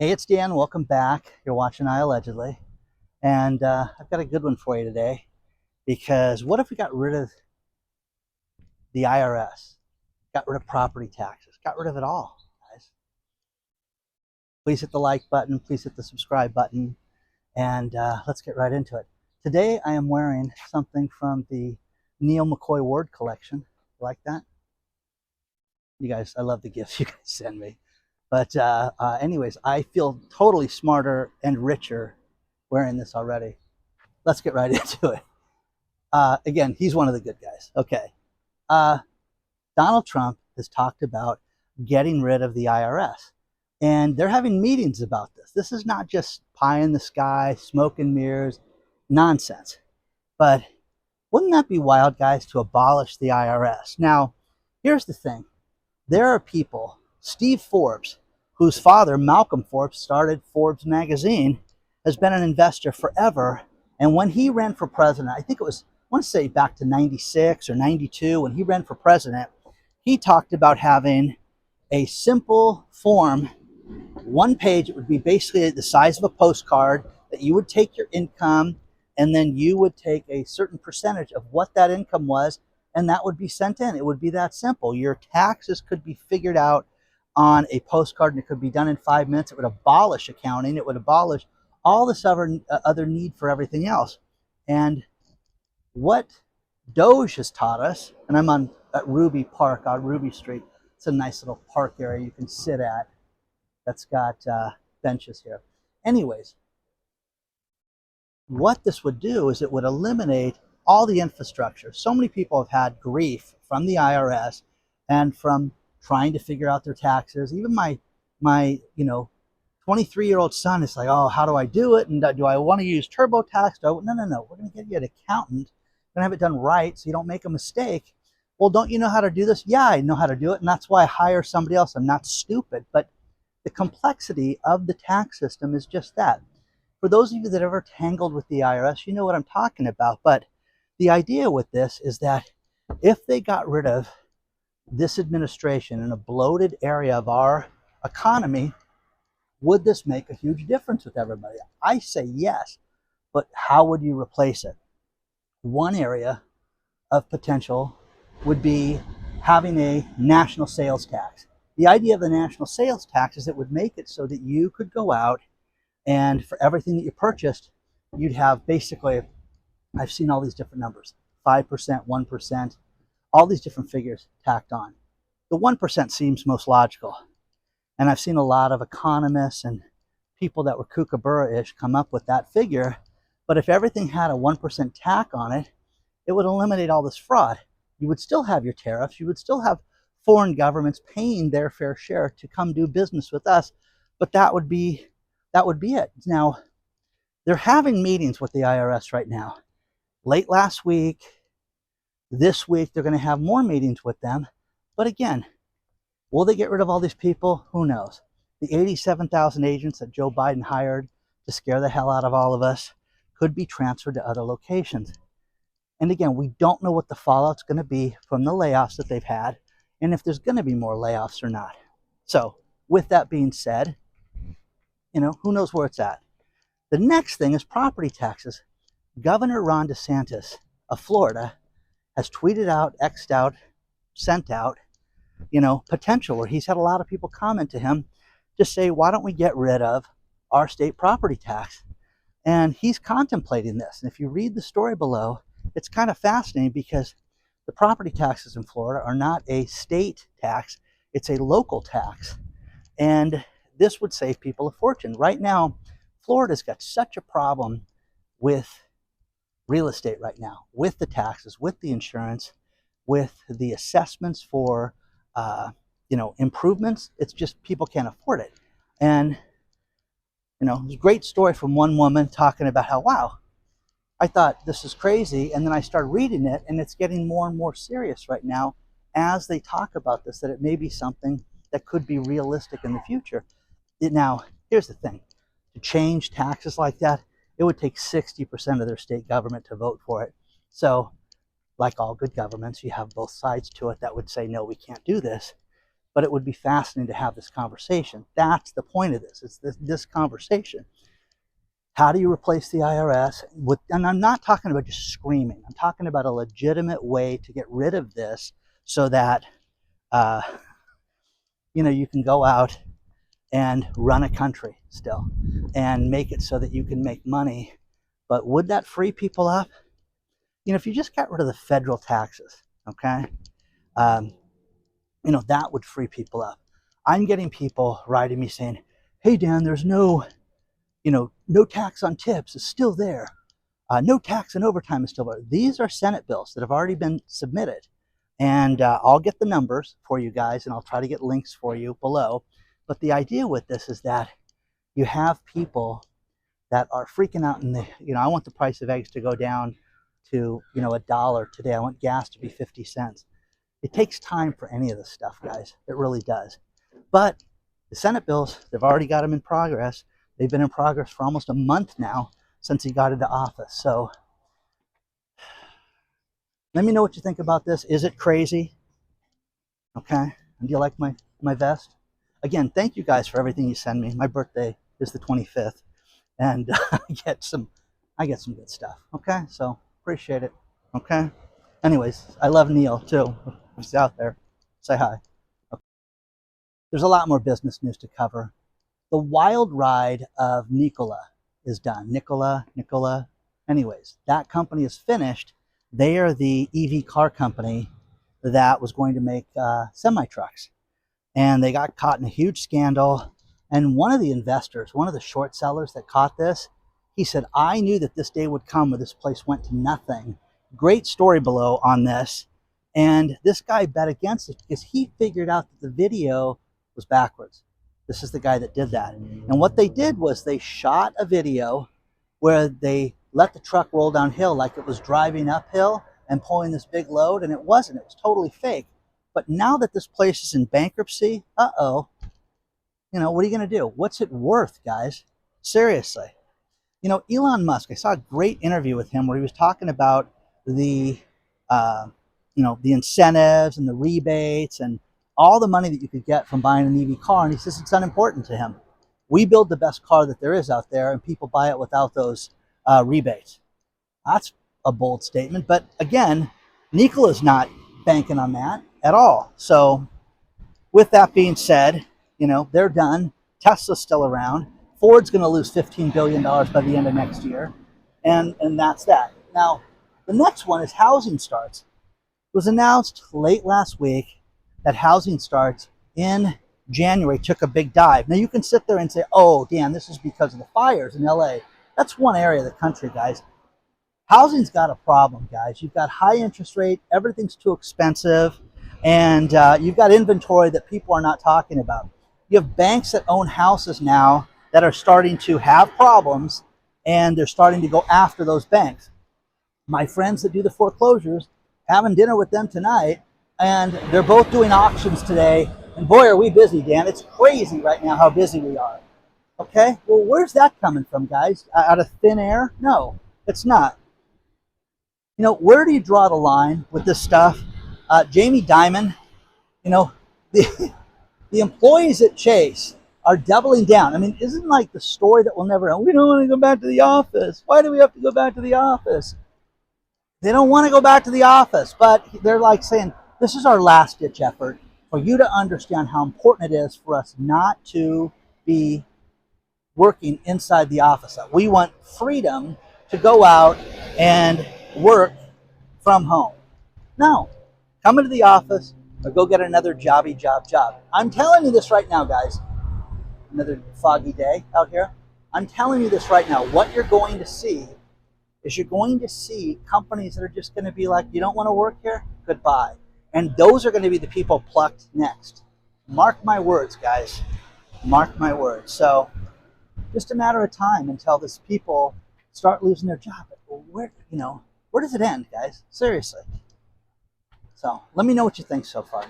Hey, it's Dan. Welcome back. You're watching I Allegedly. And I've got a good one for you today because what if we got rid of the IRS, got rid of property taxes, got rid of it all, guys? Please hit the like button. Please hit the subscribe button. And let's get right into it. Today, I am wearing something from the Neil McCoy Ward collection. Like that? You guys, I love the gifts you guys send me. But anyways, I feel totally smarter and richer wearing this already. Let's get right into it. Again, he's one of the good guys. Okay. Donald Trump has talked about getting rid of the IRS. And they're having meetings about this. This is not just pie in the sky, smoke and mirrors, nonsense. But wouldn't that be wild, guys, to abolish the IRS? Now, here's the thing. There are people, Steve Forbes, whose father, Malcolm Forbes, started Forbes magazine, has been an investor forever. And when he ran for president, I think it was, I want to say back to 96 or 92, when he ran for president, he talked about having a simple form, one page. It would be basically the size of a postcard, that you would take your income and then you would take a certain percentage of what that income was, and that would be sent in. It would be that simple. Your taxes could be figured out on a postcard, and it could be done in 5 minutes. It would abolish accounting. It would abolish all this other need for everything else. And what Doge has taught us, and I'm at Ruby Park on Ruby Street. It's a nice little park area you can sit at that's got benches here. Anyways, what this would do is it would eliminate all the infrastructure. So many people have had grief from the IRS and from trying to figure out their taxes. Even my 23-year-old son is like, oh, how do I do it? And do I want to use TurboTax? No. We're going to get you an accountant. We're going to have it done right so you don't make a mistake. Well, don't you know how to do this? Yeah, I know how to do it. And that's why I hire somebody else. I'm not stupid. But the complexity of the tax system is just that. For those of you that ever tangled with the IRS, you know what I'm talking about. But the idea with this is that if they got rid of this administration in a bloated area of our economy, would this make a huge difference with everybody? I say yes, but how would you replace it? One area of potential would be having a national sales tax. The idea of the national sales tax is it would make it so that you could go out and for everything that you purchased, you'd have basically, I've seen all these different numbers, 5%, 1%, all these different figures tacked on. The 1% seems most logical. And I've seen a lot of economists and people that were kookaburra-ish come up with that figure. But if everything had a 1% tack on it, it would eliminate all this fraud. You would still have your tariffs. You would still have foreign governments paying their fair share to come do business with us. But that would be it. Now, they're having meetings with the IRS right now. Late last week, this week, they're going to have more meetings with them. But again, will they get rid of all these people? Who knows? The 87,000 agents that Joe Biden hired to scare the hell out of all of us could be transferred to other locations. And again, we don't know what the fallout's going to be from the layoffs that they've had, and if there's going to be more layoffs or not. So, with that being said, who knows where it's at? The next thing is property taxes. Governor Ron DeSantis of Florida has tweeted out, X'd out, sent out, potential, where he's had a lot of people comment to him to say, why don't we get rid of our state property tax? And he's contemplating this. And if you read the story below, it's kind of fascinating because the property taxes in Florida are not a state tax, it's a local tax. And this would save people a fortune. Right now, Florida's got such a problem with real estate right now, with the taxes, with the insurance, with the assessments for improvements. It's just people can't afford it. And it was a great story from one woman talking about how, wow, I thought this is crazy, and then I started reading it, and it's getting more and more serious right now as they talk about this, that it may be something that could be realistic in the future. Now, here's the thing. To change taxes like that, it would take 60% of their state government to vote for it. So, like all good governments, you have both sides to it that would say, no, we can't do this. but it would be fascinating to have this conversation. That's the point of this. It's this conversation. How do you replace the IRS? And I'm not talking about just screaming. I'm talking about a legitimate way to get rid of this so that you can go out and run a country still and make it so that you can make money. But would that free people up? If you just got rid of the federal taxes, okay, that would free people up. I'm getting people writing me saying, hey, Dan, there's no tax on tips is still there. No tax on overtime is still there. These are Senate bills that have already been submitted. And I'll get the numbers for you guys, and I'll try to get links for you below. But the idea with this is that you have people that are freaking out, and I want the price of eggs to go down to $1 today. I want gas to be 50 cents. It takes time for any of this stuff, guys. It really does. But the Senate bills, they've already got them in progress. They've been in progress for almost a month now since he got into office. So let me know what you think about this. Is it crazy? Okay. And do you like my vest? Again, thank you guys for everything you send me. My birthday is the 25th, and I get some good stuff. Okay. So appreciate it. Okay. Anyways, I love Neil too. If he's out there, say hi. Okay. There's a lot more business news to cover. The wild ride of Nikola is done. Nicola. Anyways, that company is finished. They are the EV car company that was going to make semi-trucks. And they got caught in a huge scandal. And one of the investors, one of the short sellers that caught this, he said, I knew that this day would come where this place went to nothing. Great story below on this. And this guy bet against it because he figured out that the video was backwards. This is the guy that did that. And what they did was they shot a video where they let the truck roll downhill like it was driving uphill and pulling this big load, and it wasn't. It was totally fake. But now that this place is in bankruptcy, what are you going to do? What's it worth, guys? Seriously. Elon Musk, I saw a great interview with him where he was talking about the incentives and the rebates and all the money that you could get from buying an EV car. And he says it's unimportant to him. We build the best car that there is out there, and people buy it without those rebates. That's a bold statement. But again, Nicola's not banking on that at all. So with that being said, they're done. Tesla's still around. Ford's going to lose $15 billion by the end of next year. And that's that. Now, the next one is housing starts. It was announced late last week that housing starts in January took a big dive. Now, you can sit there and say, oh, Dan, this is because of the fires in LA. That's one area of the country, guys. Housing's got a problem, guys. You've got high interest rate. Everything's too expensive. And you've got inventory that people are not talking about. You have banks that own houses now that are starting to have problems, and they're starting to go after those banks. My friends that do the foreclosures, having dinner with them tonight, and they're both doing auctions today. And boy, are we busy, Dan. It's crazy right now how busy we are. Okay? Well, where's that coming from, guys? Out of thin air? No, it's not. Where do you draw the line with this stuff? Jamie Dimon, the employees at Chase are doubling down. I mean, isn't like the story that will never end? We don't want to go back to the office. Why do we have to go back to the office? They don't want to go back to the office, but they're like saying, this is our last ditch effort for you to understand how important it is for us not to be working inside the office. We want freedom to go out and work from home. No, come into the office or go get another job. I'm telling you this right now, guys. Another foggy day out here. I'm telling you this right now. What you're going to see is you're going to see companies that are just going to be like, you don't want to work here? Goodbye. And those are going to be the people plucked next. Mark my words, guys. Mark my words. So just a matter of time until these people start losing their job. Where does it end, guys? Seriously. So let me know what you think so far.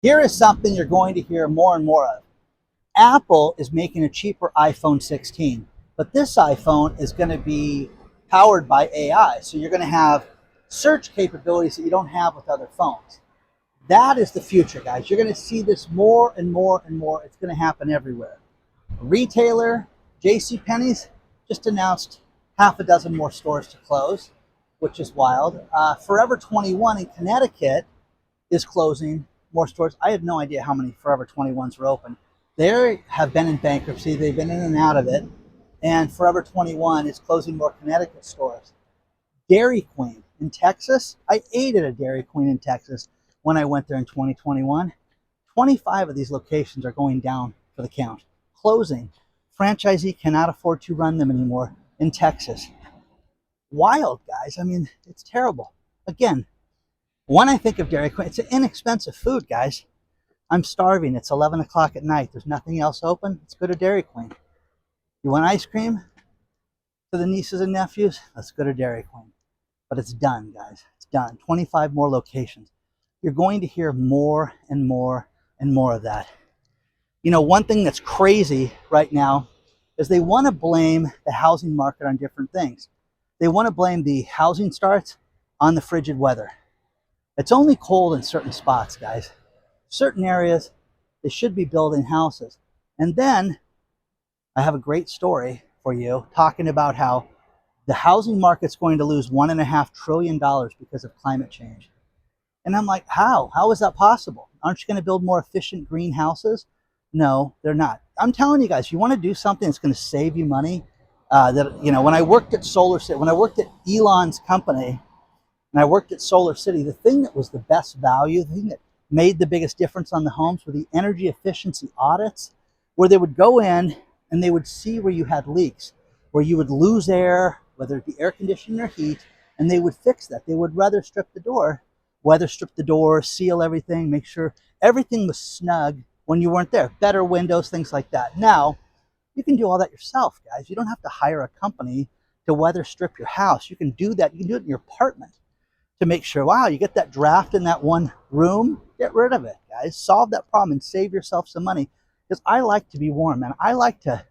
Here is something you're going to hear more and more of. Apple is making a cheaper iPhone 16, but this iPhone is going to be powered by AI. So you're going to have search capabilities that you don't have with other phones. That is the future, guys. You're going to see this more and more and more. It's going to happen everywhere. Retailer, JCPenney's just announced half a dozen more stores to close, which is wild. Forever 21 in Connecticut is closing more stores. I have no idea how many Forever 21s are open. They have been in bankruptcy. They've been in and out of it. And Forever 21 is closing more Connecticut stores. Dairy Queen in Texas. I ate at a Dairy Queen in Texas when I went there in 2021. 25 of these locations are going down for the count. Closing. Franchisee cannot afford to run them anymore in Texas. Wild, guys. I mean, it's terrible. Again, when I think of Dairy Queen, it's an inexpensive food, guys. I'm starving. It's 11 o'clock at night. There's nothing else open. Let's go to Dairy Queen. You want ice cream for the nieces and nephews? Let's go to Dairy Queen. But it's done, guys. It's done. 25 more locations. You're going to hear more and more and more of that. You know, one thing that's crazy right now is they want to blame the housing market on different things. They want to blame the housing starts on the frigid weather. It's only cold in certain spots, guys. Certain areas, they should be building houses. And then I have a great story for you talking about how the housing market's going to lose $1.5 trillion because of climate change. And I'm like, how? How is that possible? Aren't you going to build more efficient greenhouses? No, they're not. I'm telling you guys, you want to do something that's going to save you money. When I worked at Solar City, when I worked at Elon's company, and I worked at Solar City, the thing that was the best value, the thing that made the biggest difference on the homes were the energy efficiency audits, where they would go in and they would see where you had leaks, where you would lose air, whether it be air conditioning or heat, and they would fix that. They would weather strip the door, seal everything, make sure everything was snug when you weren't there. Better windows, things like that. Now, you can do all that yourself, guys. You don't have to hire a company to weather strip your house. You can do that. You can do it in your apartment to make sure, wow, you get that draft in that one room, get rid of it, guys. Solve that problem and save yourself some money. Because I like to be warm, man. I like to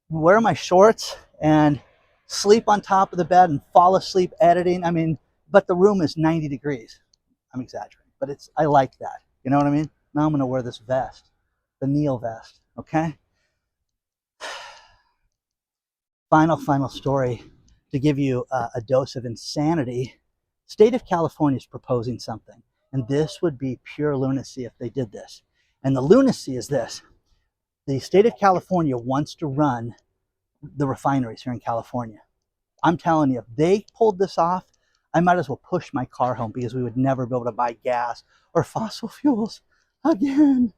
wear my shorts and sleep on top of the bed and fall asleep editing. I mean, but the room is 90 degrees. I'm exaggerating, but I like that. You know what I mean? Now I'm going to wear this vest, the Neil vest, okay? Final story to give you a dose of insanity. State of California is proposing something, and this would be pure lunacy if they did this. And the lunacy is this. The state of California wants to run the refineries here in California. I'm telling you, if they pulled this off, I might as well push my car home because we would never be able to buy gas or fossil fuels again.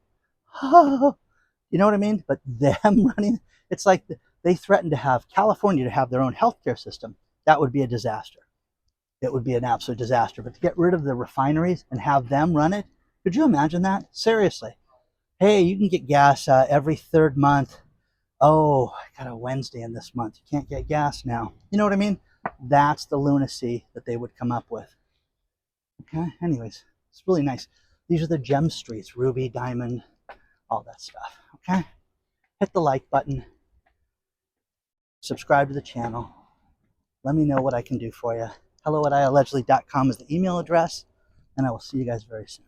Oh, you know what I mean? But them running, it's like they threatened to have California to have their own healthcare system. That would be a disaster. It would be an absolute disaster. But to get rid of the refineries and have them run it, could you imagine that? Seriously. Hey, you can get gas every third month. Oh, I got a Wednesday in this month. You can't get gas now. You know what I mean? That's the lunacy that they would come up with. Okay, anyways, it's really nice. These are the gem streets, ruby, diamond, all that stuff. Okay, hit the like button. Subscribe to the channel. Let me know what I can do for you. hello@iallegedly.com is the email address, and I will see you guys very soon.